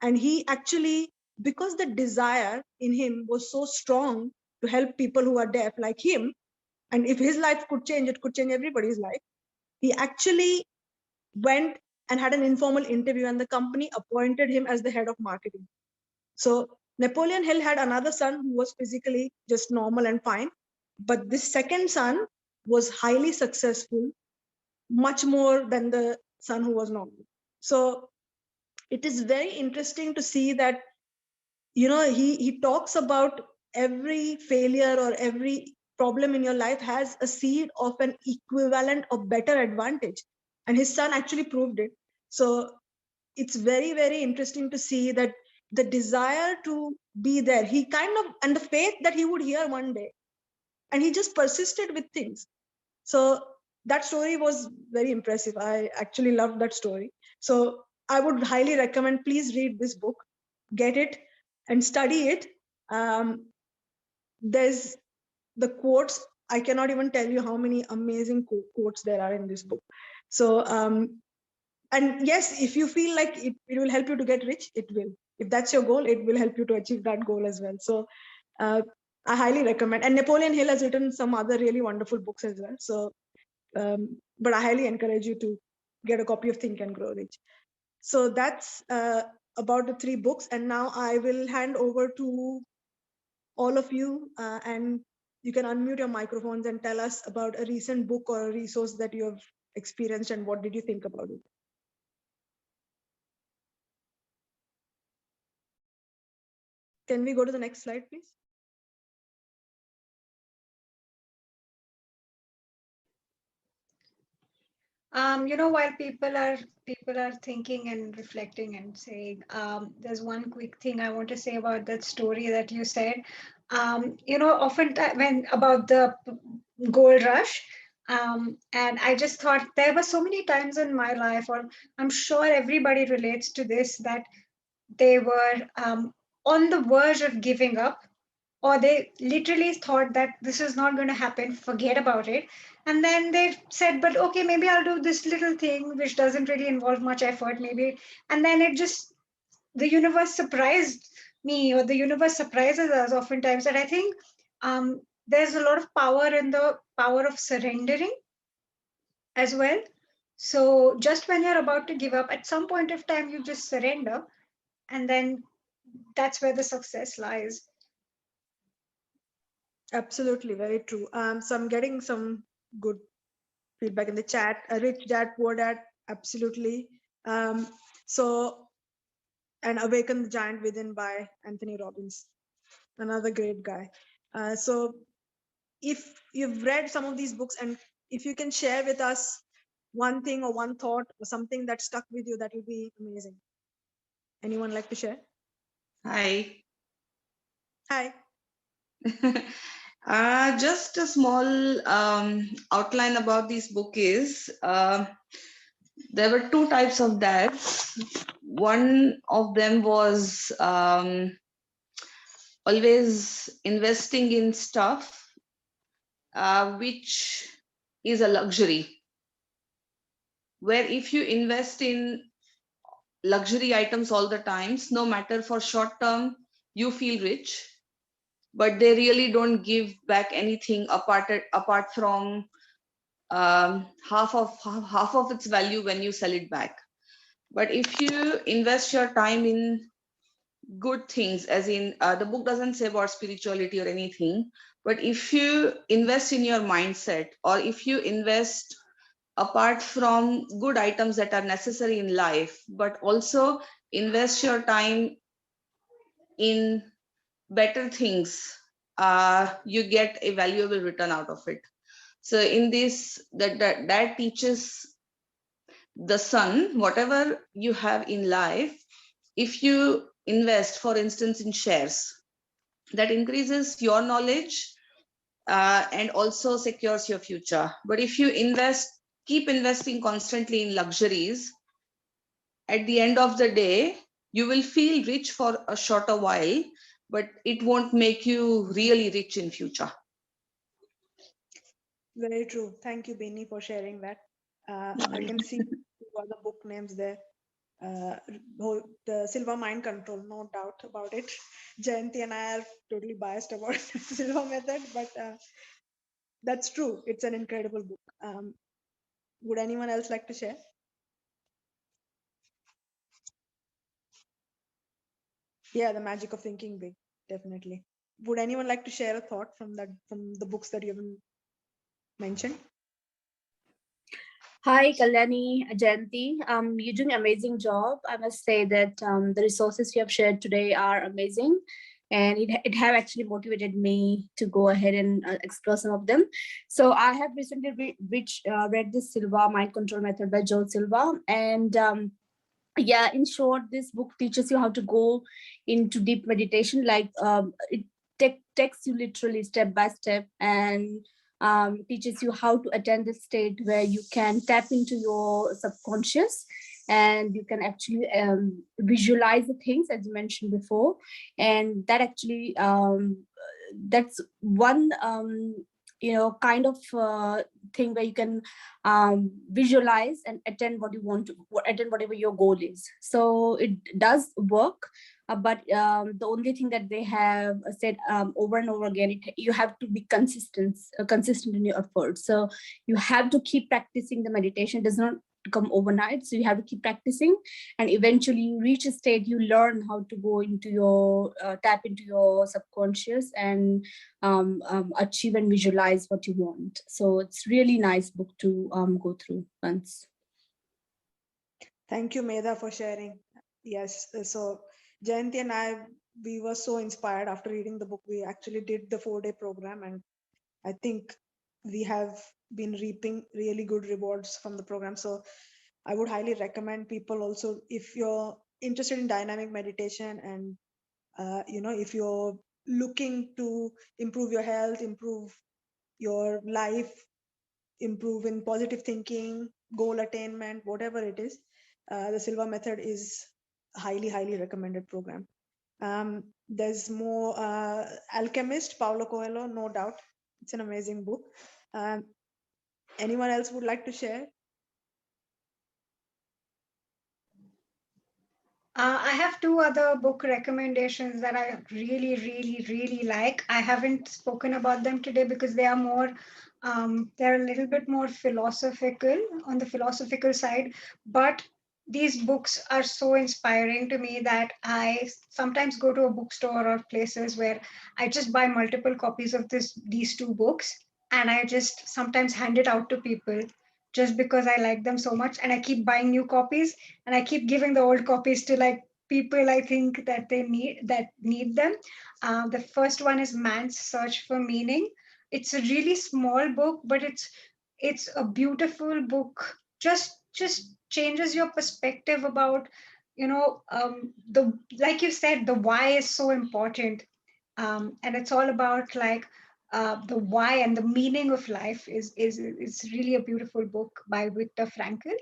And he actually, because the desire in him was so strong to help people who are deaf like him, and if his life could change, it could change everybody's life. He actually went and had an informal interview, and the company appointed him as the head of marketing. So Napoleon Hill had another son who was physically just normal and fine, but this second son was highly successful, much more than the son who was normal. So it is very interesting to see that, he talks about every failure or every problem in your life has a seed of an equivalent or better advantage. And his son actually proved it. So it's very, very interesting to see that the desire to be there, and the faith that he would hear one day, and he just persisted with things. So that story was very impressive. I actually loved that story. So I would highly recommend, please read this book, get it and study it. There's the quotes I cannot even tell you how many amazing quotes there are in this book. So, and yes, if you feel like it will help you to get rich, it will. If that's your goal, it will help you to achieve that goal as well. So I highly recommend. And Napoleon Hill has written some other really wonderful books as well. So, but I highly encourage you to get a copy of Think and Grow Rich. So that's about the 3 books. And now I will hand over to all of you, and you can unmute your microphones and tell us about a recent book or a resource that you have experienced and what did you think about it. Can we go to the next slide, please? While people are thinking and reflecting and saying, there's one quick thing I want to say about that story that you said. Often when about the gold rush, and I just thought there were so many times in my life, or I'm sure everybody relates to this, that they were on the verge of giving up, or they literally thought that this is not going to happen, forget about it. And then they said, but okay, maybe I'll do this little thing which doesn't really involve much effort, maybe. And then the universe surprised me, or the universe surprises us oftentimes. And I think there's a lot of power in the power of surrendering as well. So just when you're about to give up, at some point of time, you just surrender, and then that's where the success lies. Absolutely, very true. So I'm getting some good feedback in the chat. Rich Dad, Poor Dad, absolutely. So, and Awaken the Giant Within by Anthony Robbins, another great guy. So if you've read some of these books, and if you can share with us one thing or one thought or something that stuck with you, that will be amazing. Anyone like to share? Hi. Hi. Just a small outline about this book is there were 2 types of dads. One of them was always investing in stuff which is a luxury, where if you invest in luxury items all the times, no matter for short term, you feel rich, but they really don't give back anything apart from half of its value when you sell it back. But if you invest your time in good things, as in the book doesn't say about spirituality or anything, but if you invest in your mindset, or if you invest apart from good items that are necessary in life, but also invest your time in better things, you get a valuable return out of it. So in this, that teaches the son, whatever you have in life, if you invest, for instance, in shares, that increases your knowledge and also secures your future. But if you keep investing constantly in luxuries, at the end of the day, you will feel rich for a shorter while, but it won't make you really rich in future. Very true. Thank you, Bini, for sharing that. I can see the book names there. The Silva Mind Control, no doubt about it. Jayanti and I are totally biased about the Silva method, but that's true. It's an incredible book. Would anyone else like to share? Yeah, The Magic of Thinking Big, definitely. Would anyone like to share a thought from the books that you haven't mentioned? Hi, Kalyani, Jayanti. You're doing an amazing job. I must say that the resources you have shared today are amazing, and it have actually motivated me to go ahead and explore some of them. So I have recently read this Silva Mind Control Method by Joe Silva, and yeah, in short, this book teaches you how to go into deep meditation. Like it takes you literally step by step, and teaches you how to attain the state where you can tap into your subconscious, and you can actually visualize the things as you mentioned before. And that actually that's one kind of thing where you can visualize and attend what you want to attend, whatever your goal is. So it does work, but the only thing that they have said over and over again, you have to be consistent in your efforts. So you have to keep practicing the meditation. It does not come overnight, so you have to keep practicing, and eventually you reach a state, you learn how to go into your tap into your subconscious and achieve and visualize what you want. So it's really nice book to go through once. Thank you, Medha, for sharing. Yes, so Jayanti and I, we were so inspired after reading the book. We actually did the 4-day program, and I think we have been reaping really good rewards from the program. So I would highly recommend people also, if you're interested in dynamic meditation and if you're looking to improve your health, improve your life, improve in positive thinking, goal attainment, whatever it is, the Silva method is highly recommended program. There's more Alchemist, Paulo Coelho, no doubt. It's an amazing book. Anyone else would like to share? I have two other book recommendations that I really like. I haven't spoken about them today because they are more, they're a little bit more philosophical, on the philosophical side. But these books are so inspiring to me that I sometimes go to a bookstore or places where I just buy multiple copies of these two books, and I just sometimes hand it out to people just because I like them so much, and I keep buying new copies, and I keep giving the old copies to like people I think that need them. The first one is Man's Search for Meaning. It's a really small book, but it's a beautiful book. Just changes your perspective about the, like you said, the why is so important, and it's all about like the why and the meaning of life is really a beautiful book by Viktor Frankl,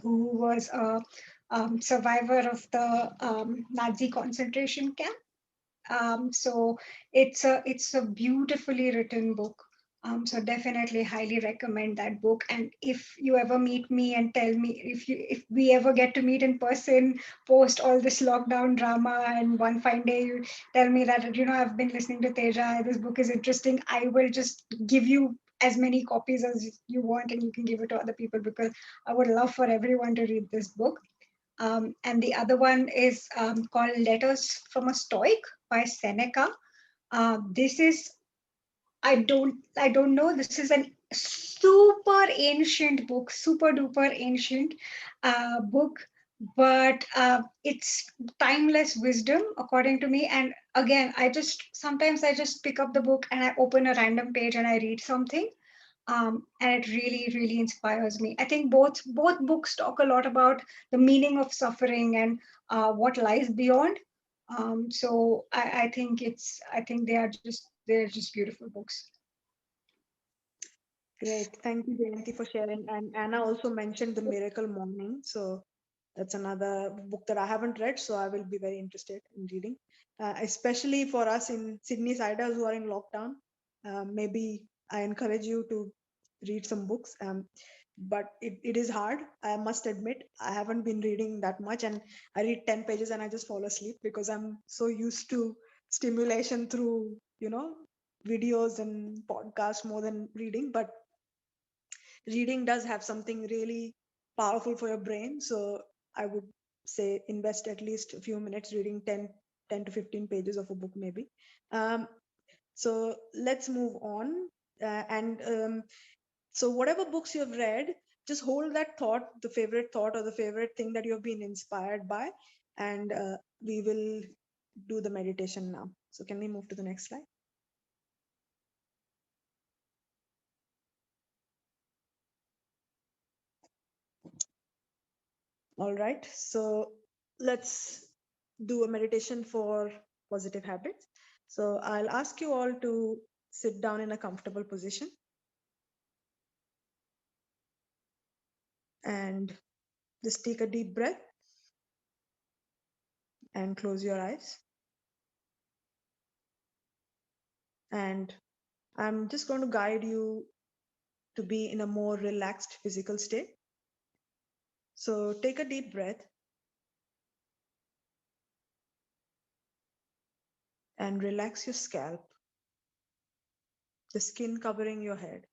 who was a survivor of the Nazi concentration camp. So it's a beautifully written book. So definitely highly recommend that book. And if you ever meet me and tell me, if we ever get to meet in person post all this lockdown drama, and one fine day you tell me that I've been listening to Teja, this book is interesting, I will just give you as many copies as you want, and you can give it to other people, because I would love for everyone to read this book. And the other one is called Letters from a Stoic by Seneca. This is, I don't know. This is an super ancient book, super duper ancient book, but it's timeless wisdom according to me. And again, sometimes I just pick up the book and I open a random page and I read something, and it really inspires me. I think both books talk a lot about the meaning of suffering and what lies beyond. So I think they're just beautiful books. Great. Thank you, Jayanti, for sharing. And Anna also mentioned The Miracle Morning. So that's another book that I haven't read, so I will be very interested in reading. Especially for us in Sydney siders who are in lockdown, maybe I encourage you to read some books. But it is hard, I must admit. I haven't been reading that much, and I read 10 pages and I just fall asleep because I'm so used to stimulation through, videos and podcasts more than reading. But reading does have something really powerful for your brain. So I would say invest at least a few minutes reading 10 to 15 pages of a book, maybe. So let's move on. So whatever books you have read, just hold that thought, the favorite thought or the favorite thing that you have been inspired by, and we will do the meditation now. So can we move to the next slide? All right, so let's do a meditation for positive habits. So I'll ask you all to sit down in a comfortable position and just take a deep breath and close your eyes. And I'm just going to guide you to be in a more relaxed physical state. So take a deep breath and relax your scalp, the skin covering your head.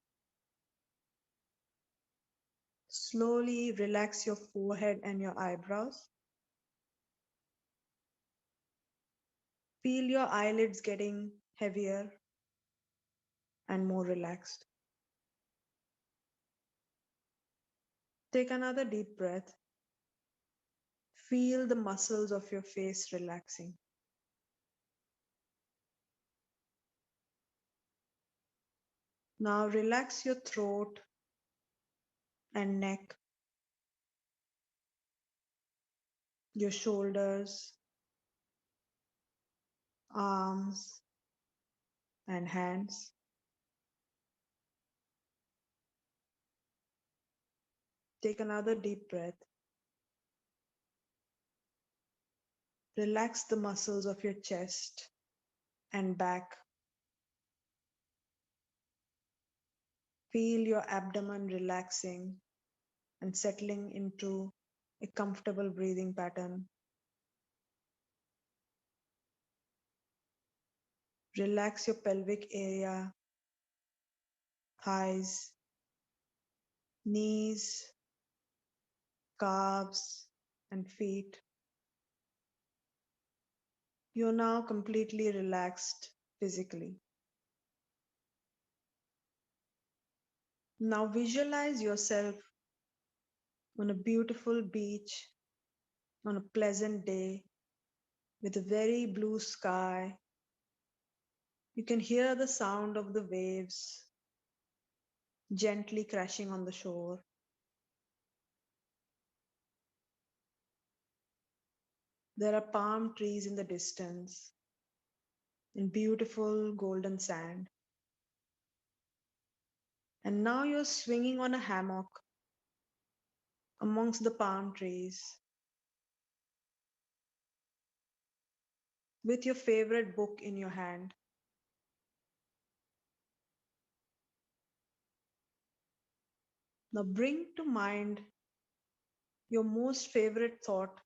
Slowly relax your forehead and your eyebrows. Feel your eyelids getting heavier and more relaxed. Take another deep breath. Feel the muscles of your face relaxing. Now relax your throat and neck, your shoulders, arms, and hands. Take another deep breath. Relax the muscles of your chest and back. Feel your abdomen relaxing and settling into a comfortable breathing pattern. Relax your pelvic area, thighs, knees, calves, and feet. You're now completely relaxed physically. Now visualize yourself on a beautiful beach on a pleasant day with a very blue sky. You can hear the sound of the waves gently crashing on the shore. There are palm trees in the distance and beautiful golden sand. And now you're swinging on a hammock amongst the palm trees with your favorite book in your hand. Now bring to mind your most favorite thought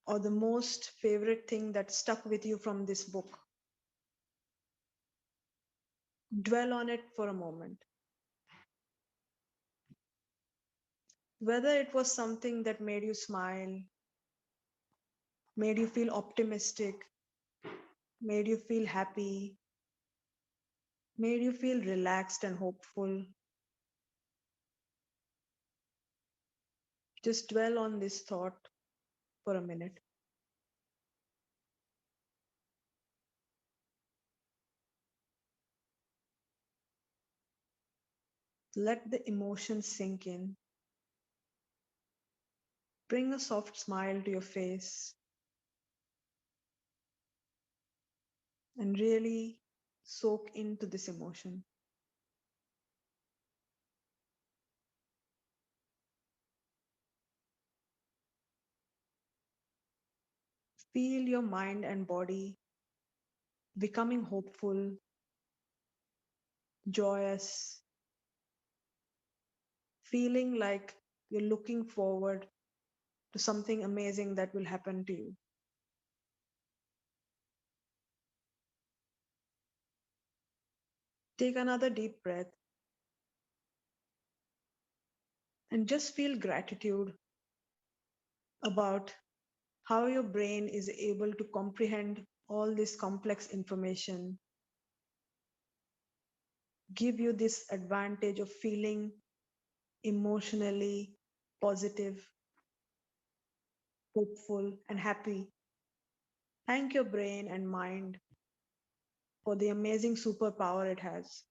or the most favorite thing that stuck with you from this book. Dwell on it for a moment. Whether it was something that made you smile, made you feel optimistic, made you feel happy, made you feel relaxed and hopeful, just dwell on this thought for a minute. Let the emotion sink in. Bring a soft smile to your face and really soak into this emotion. Feel your mind and body becoming hopeful, joyous, feeling like you're looking forward to something amazing that will happen to you. Take another deep breath and just feel gratitude about how your brain is able to comprehend all this complex information, give you this advantage of feeling emotionally positive, hopeful, and happy. Thank your brain and mind for the amazing superpower it has.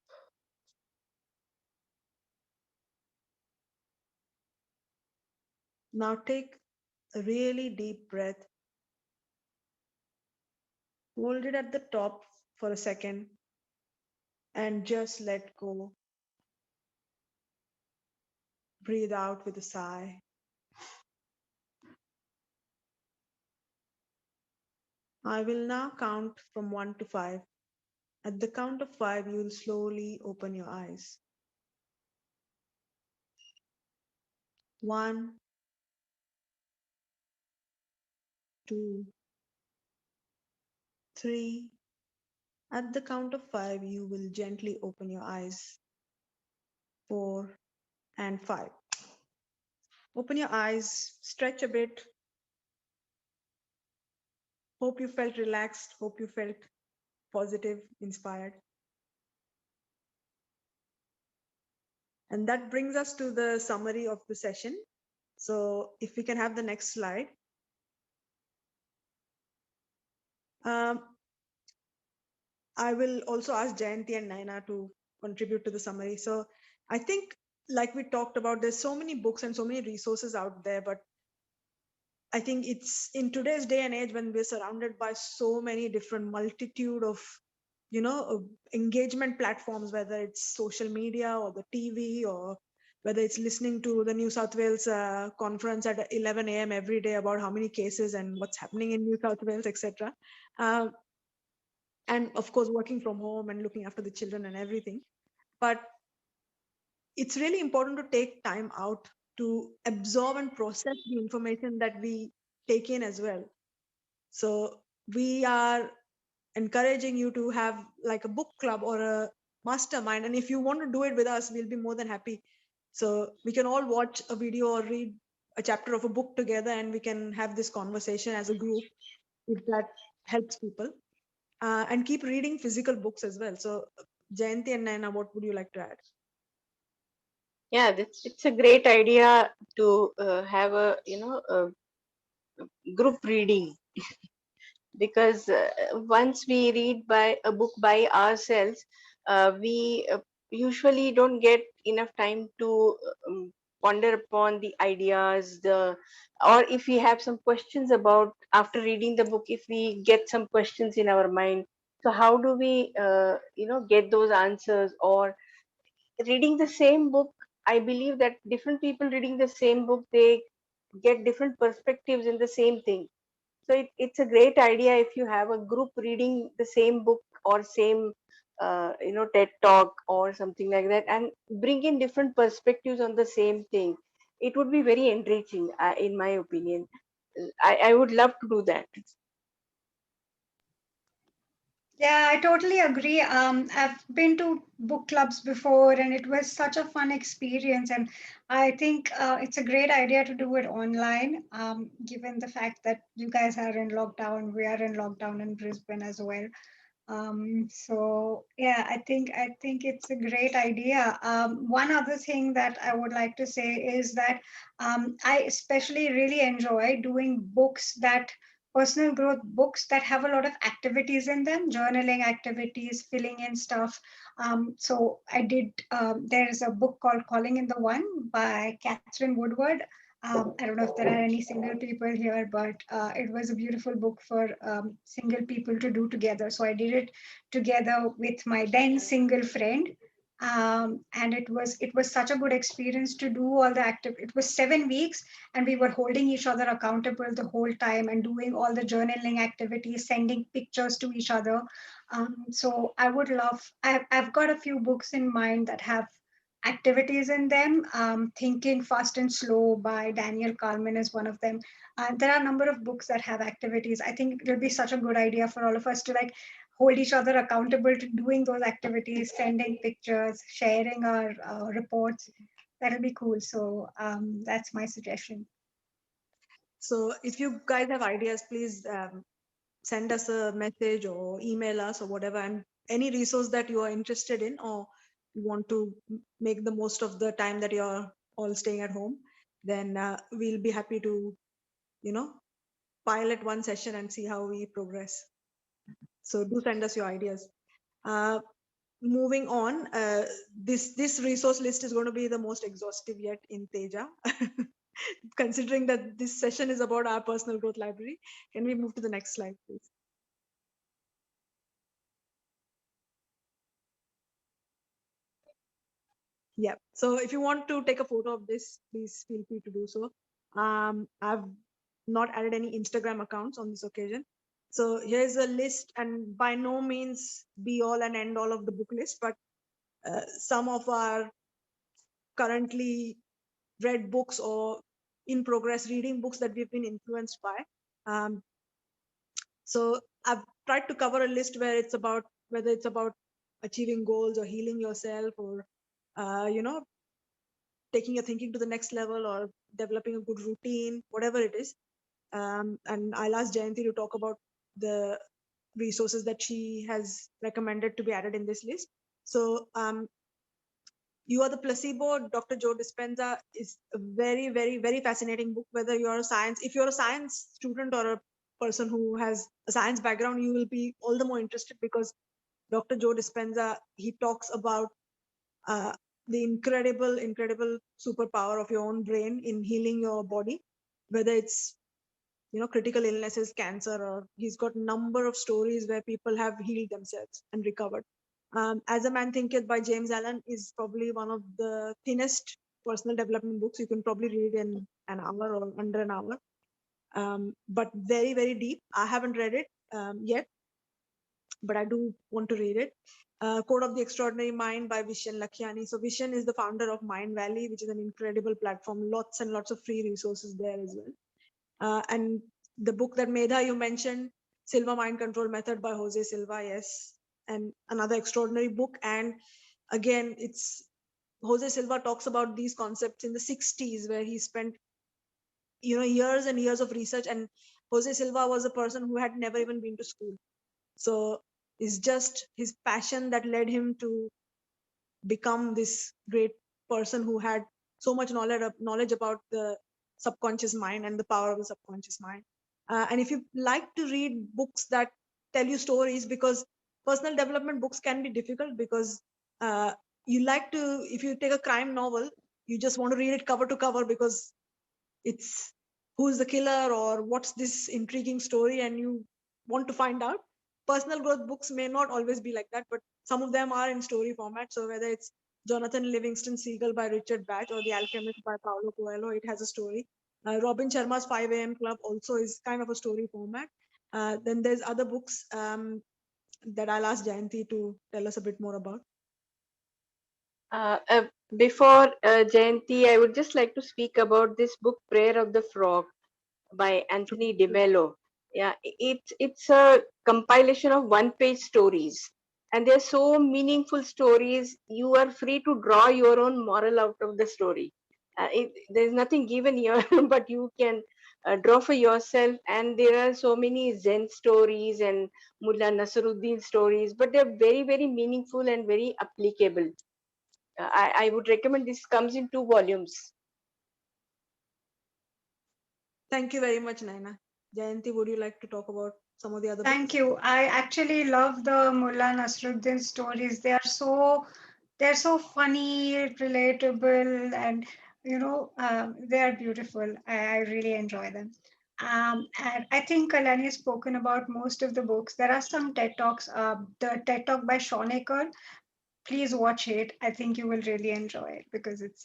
Now take a really deep breath, hold it at the top for a second, and just let go. Breathe out with a sigh. I will now count from 1 to 5, At the count of 5, you will slowly open your eyes. 1, 2, 3. At the count of 5, you will gently open your eyes. 4 and 5. Open your eyes, stretch a bit. Hope you felt relaxed. Hope you felt positive, inspired. And that brings us to the summary of the session. So if we can have the next slide. I will also ask Jayanti and Naina to contribute to the summary. So I think, like we talked about, there's so many books and so many resources out there, but I think it's in today's day and age when we're surrounded by so many different multitude of, engagement platforms, whether it's social media or the TV, or whether it's listening to the New South Wales conference at 11 a.m. every day about how many cases and what's happening in New South Wales, etc. And of course, working from home and looking after the children and everything. But it's really important to take time out to absorb and process the information that we take in as well. So we are encouraging you to have like a book club or a mastermind. And if you want to do it with us, we'll be more than happy. So we can all watch a video or read a chapter of a book together, and we can have this conversation as a group if that helps people. And keep reading physical books as well. So Jayanti and Naina, what would you like to add? Yeah, it's a great idea to have a group reading, because once we read by a book by ourselves, we usually don't get enough time to ponder upon the ideas, or if we have some questions about after reading the book, if we get some questions in our mind, so how do we get those answers? Or reading the same book, I believe that different people reading the same book, they get different perspectives in the same thing. So it's a great idea if you have a group reading the same book or same TED talk or something like that, and bring in different perspectives on the same thing. It would be very enriching, in my opinion. I would love to do that. Yeah, I totally agree. I've been to book clubs before, and it was such a fun experience. And I think it's a great idea to do it online, given the fact that you guys are in lockdown. We are in lockdown in Brisbane as well. So yeah, I think it's a great idea. One other thing that I would like to say is that I especially really enjoy doing books that personal growth books that have a lot of activities in them, journaling activities, filling in stuff. So I did. There's a book called Calling in the One by Catherine Woodward. I don't know if there are any single people here, but it was a beautiful book for single people to do together. So I did it together with my then single friend, and it was such a good experience to do all the active. It was 7 weeks, and we were holding each other accountable the whole time and doing all the journaling activities, sending pictures to each other. So I would love. I've got a few books in mind that have activities in them. Thinking Fast and Slow by Daniel Kahneman is one of them. There are a number of books that have activities. I think it will be such a good idea for all of us to like hold each other accountable to doing those activities, sending pictures, sharing our reports. That'll be cool. So that's my suggestion. So if you guys have ideas, please send us a message or email us or whatever, and any resource that you are interested in or you want to make the most of the time that you're all staying at home, then we'll be happy to, pilot one session and see how we progress. So do send us your ideas. Moving on, this resource list is going to be the most exhaustive yet in Teja. Considering that this session is about our personal growth library, can we move to the next slide, please? Yeah. So if you want to take a photo of this, please feel free to do so. I've not added any Instagram accounts on this occasion. So here's a list, and by no means be all and end all of the book list, but some of our currently read books or in progress reading books that we've been influenced by. So I've tried to cover a list where it's about, whether it's about achieving goals or healing yourself, or taking your thinking to the next level, or developing a good routine, whatever it is. And I'll ask Jayanti to talk about the resources that she has recommended to be added in this list. So You Are the Placebo, Dr. Joe Dispenza, is a very, very, very fascinating book. Whether you're if you're a science student or a person who has a science background, you will be all the more interested, because Dr. Joe Dispenza, he talks about the incredible superpower of your own brain in healing your body, whether it's critical illnesses, cancer, or he's got a number of stories where people have healed themselves and recovered. As a Man Thinketh by James Allen is probably one of the thinnest personal development books. You can probably read in an hour or under an hour, but very, very deep. I haven't read it yet, but I do want to read it. Code of the Extraordinary Mind by Vishen Lakhiani. So Vishen is the founder of Mind Valley, which is an incredible platform. Lots and lots of free resources there as well. And the book that Medha you mentioned, Silva Mind Control Method by Jose Silva, yes, and another extraordinary book. And again, it's Jose Silva talks about these concepts in the 60s, where he spent years and years of research. And Jose Silva was a person who had never even been to school. So it's just his passion that led him to become this great person who had so much knowledge about the subconscious mind and the power of the subconscious mind. And if you like to read books that tell you stories, because personal development books can be difficult, because you like to, if you take a crime novel, you just want to read it cover to cover, because it's who's the killer or what's this intriguing story, and you want to find out. Personal growth books may not always be like that, but some of them are in story format. So whether it's Jonathan Livingston Seagull by Richard Bach or The Alchemist by Paulo Coelho, it has a story. Robin Sharma's 5 a.m. Club also is kind of a story format. Then there's other books that I'll ask Jayanti to tell us a bit more about. Before Jayanti, I would just like to speak about this book, Prayer of the Frog by Anthony DeMello. Yeah, it's a compilation of one-page stories, and they're so meaningful stories. You are free to draw your own moral out of the story. There's nothing given here, but you can draw for yourself. And there are so many Zen stories and Mullah Nasruddin stories, but they're very, very meaningful and very applicable. I would recommend this. Comes in 2 volumes. Thank you very much, Naina. Jayanti, would you like to talk about some of the other Thank books? you. I actually love the Mullah Nasruddin stories. They're so funny, relatable, and they are beautiful. I really enjoy them. And I think Kalani has spoken about most of the books. There are some TED Talks. The TED Talk by Sean Aker, please watch it. I think you will really enjoy it, because it's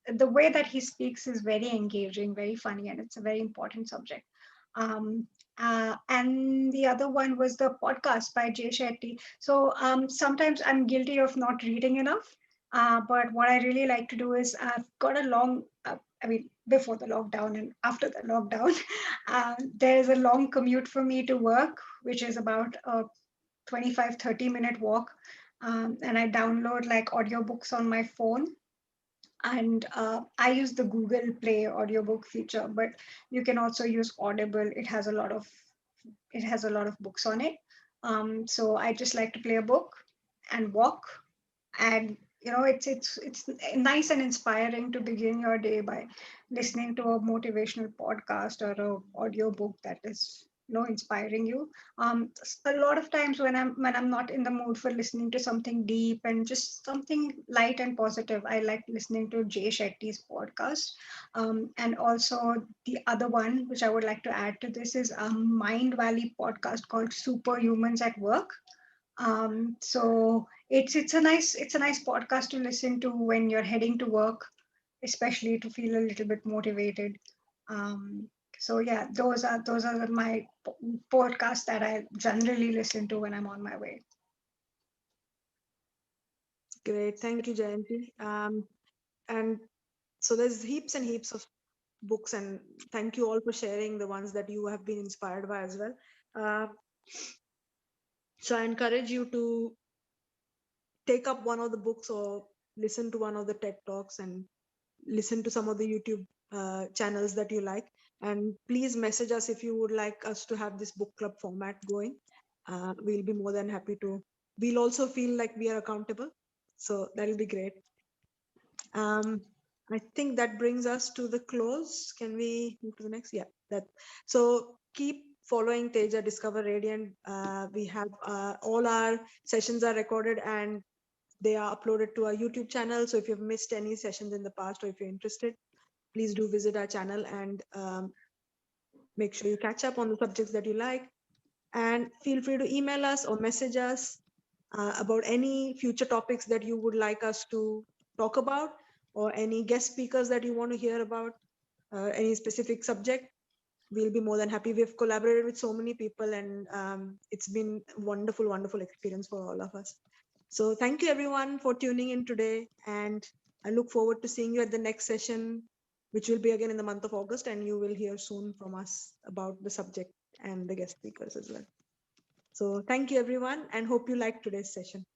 the way that he speaks is very engaging, very funny, and it's a very important subject. Um, and the other one was the podcast by Jay Shetty. So sometimes I'm guilty of not reading enough. But what I really like to do is I've got a long, I mean, before the lockdown and after the lockdown, there's a long commute for me to work, which is about a 25-30 minute walk. And I download like audiobooks on my phone. And I use the Google Play audiobook feature, but you can also use Audible. It has a lot of books on it. So I just like to play a book and walk. And it's nice and inspiring to begin your day by listening to a motivational podcast or a audiobook that is inspiring you. A lot of times when I'm not in the mood for listening to something deep and just something light and positive, I like listening to Jay Shetty's podcast. And also the other one which I would like to add to this is a Mind Valley podcast called Superhumans at Work. So it's a nice podcast to listen to when you're heading to work, especially to feel a little bit motivated. So yeah, those are my podcasts that I generally listen to when I'm on my way. Great. Thank you, Jayanti. And so there's heaps and heaps of books, and thank you all for sharing the ones that you have been inspired by as well. So I encourage you to take up one of the books or listen to one of the TED Talks and listen to some of the YouTube channels that you like. And please message us if you would like us to have this book club format going. We'll be more than happy to. We'll also feel like we are accountable. So that'll be great. I think that brings us to the close. Can we move to the next? Yeah, that. So keep following Teja Discover Radiant. We have all our sessions are recorded and they are uploaded to our YouTube channel. So if you've missed any sessions in the past or if you're interested, please do visit our channel and make sure you catch up on the subjects that you like. And feel free to email us or message us about any future topics that you would like us to talk about, or any guest speakers that you want to hear about, any specific subject. We'll be more than happy. We've collaborated with so many people, and it's been wonderful, wonderful experience for all of us. So thank you everyone for tuning in today, and I look forward to seeing you at the next session, which will be again in the month of August, and you will hear soon from us about the subject and the guest speakers as well. So thank you everyone, and hope you liked today's session.